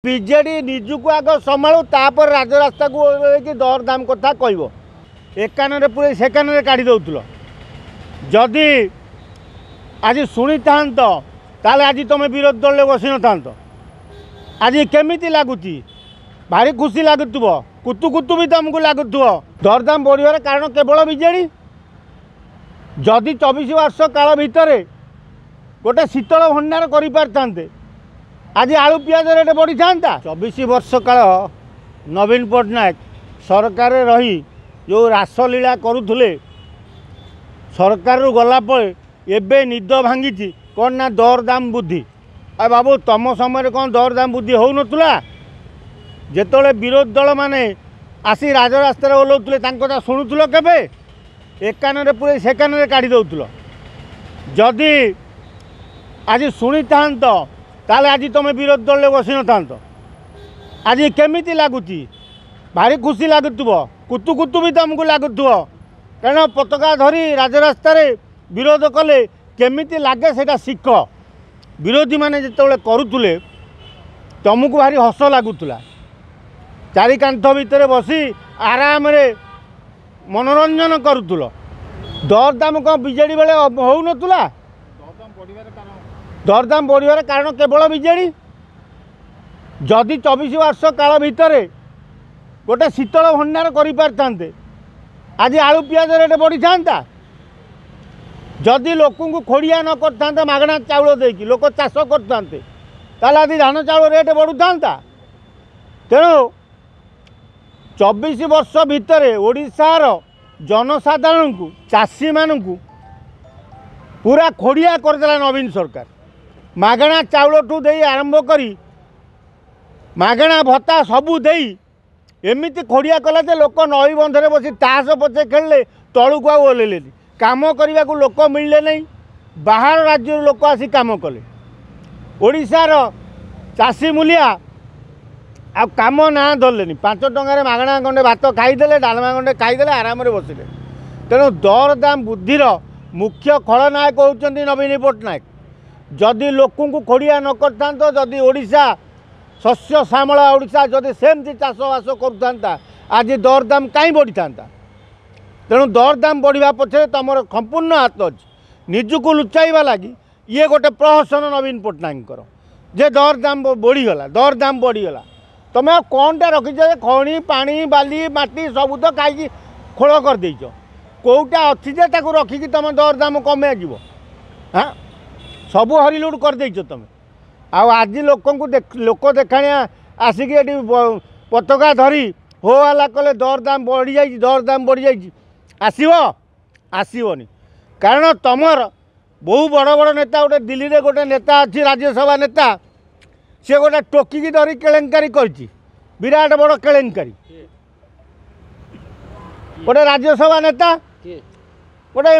BJD निजुक आग संभालू तापर राजरास्ता को कि दर दाम कथा कह एक कान पूरे से कान काढ़ी दौल जदि आज शुणी था आज तुम विरोधी दल बस न था आज केमी लगुच भारी खुशी लगुव कुतु कुतु भी तुमको लगुव दरदाम बढ़िया कारण केवल बीजेडी जदि 24 वर्ष काल भितर गोटे शीतल भंडार कर आज आलू पियाज रेट बढ़ी था 24 वर्ष काल नवीन पट्टनायक सरकार रही जो रासलीला करुले सरकार गलापर एबे निद भांगी कौन ना दरदाम बुद्धि आ बाबू तुम समय कौन दरदाम बुद्धि हो नथुला जेतोले विरोधी दल माने आसी राजरास्तार ओल्लाउले कथा शुणुल केबे एक कान पूरे से कान काढ़ी दौल जदि आज शुणी था ताले आज तुम विरोधी दल बस न था आज केमी लगुच भारी खुशी लगुव कुतु कुतु भी तुमको लगुव कारण पताका धरी राजरास्तार विरोध कले केमी लगे से शिख विरोधी माने जिते करुले तुमको भारी हस लगुला चारि कांथ भितर बसी आराम रे मनोरंजन करुल दरदाम कौन बीजेडी बेले हो नथुला दरदाम बढ़िया कारण केवल बीजेडी जदि 24 वर्ष काल भितर गोटे शीतल भंडार कर आज आलू पियाज रेट बढ़ी था जदि लोक को खोड़िया न करते मागणा चाउल देकी लोक चाष करते आज धान चाउल रेट बढ़ू था तेणु 24 वर्ष भितर ओडिशार जनसाधारण को चाषी मानू पूरा खोड़िया करदेला नवीन सरकार मागणा चाउल ठू दे आरंभ करी मागणा भत्ता सबू दे एमती खोड़िया कला जे लोक नई बंधरे बसी ताश पचे खेलिले तलू को ओल्ले काम करने को लोक मिलले नहीं बाहर राज्य लोक आसी काम कले ओडिशार चाषी मूलिया आ काम ना धरले 5 टंकार मागणा गंडे भात खाईदे डालमा गंडे खाईदे आराम बसिले तेणु दरदाम बुद्धिर मुख्य खलनायक होउचंती नवीन पट्टनायक जदि लोक को खोड़िया न करता जदि ओडिशा शस्य श्यामला ओडिशा जदि सेमती चाषबास करुता आज दरदाम कहीं बढ़ी था तेणु दरदाम बढ़िया पछे तुम संपूर्ण हाथ अच्छे निजुक लुचाइबा लगी ये गोटे प्रहसन नवीन पट्टनायक जे दरदाम बढ़ीगला तुम कौनटा रखीच खणी पानी बाली माटी सब तो खाई खोल कर देच कौटा अच्छी जे रखिकी तुम दरदाम कमे जीव हाँ सब हरिलुट कर देच तुम आज लोक देखाणिया आसिक पताका धरी हो हल्ला कले दरदाम बढ़ी जाइए आसबनी कारण तुमर बहु बड़ बड़ नेता गोटे दिल्ली में गोटे नेता अच्छी राज्यसभा नेता सी गोटे टोकिकी धरी केलेंकारी कर विराट बड़ केलेंकारी गोटे राज्यसभा नेता गोटे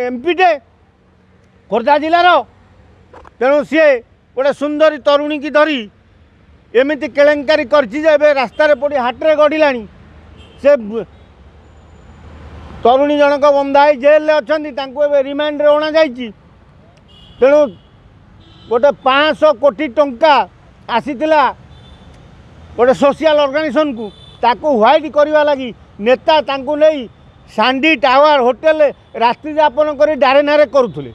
एमपीटे खोर्धा जिलार तेणु सी गोटे सुंदरी तरुणी की धरी एमती केलेंकारी कर रास्तार पड़ी हाट्रे गढ़ला से तरुणी जनक बंधाई जेल अच्छा रिमांड अणा जाइए तेणु गोटे 500 कोटी टंका आसीला गोटे सोशल ऑर्गेनाइजेशन को ताकू व्हाइट करने लगी नेता तांकू नहीं सांडी टावर होटेल रात्रि यापन कर डारेनारे करुले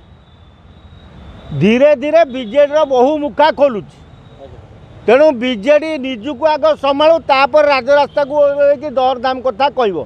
धीरे धीरे बीजेडी बहु मुखा खोलुच तेणु बीजेडी निजुक आग संभालू तापर राजरास्ता को कि दरदाम कथा कह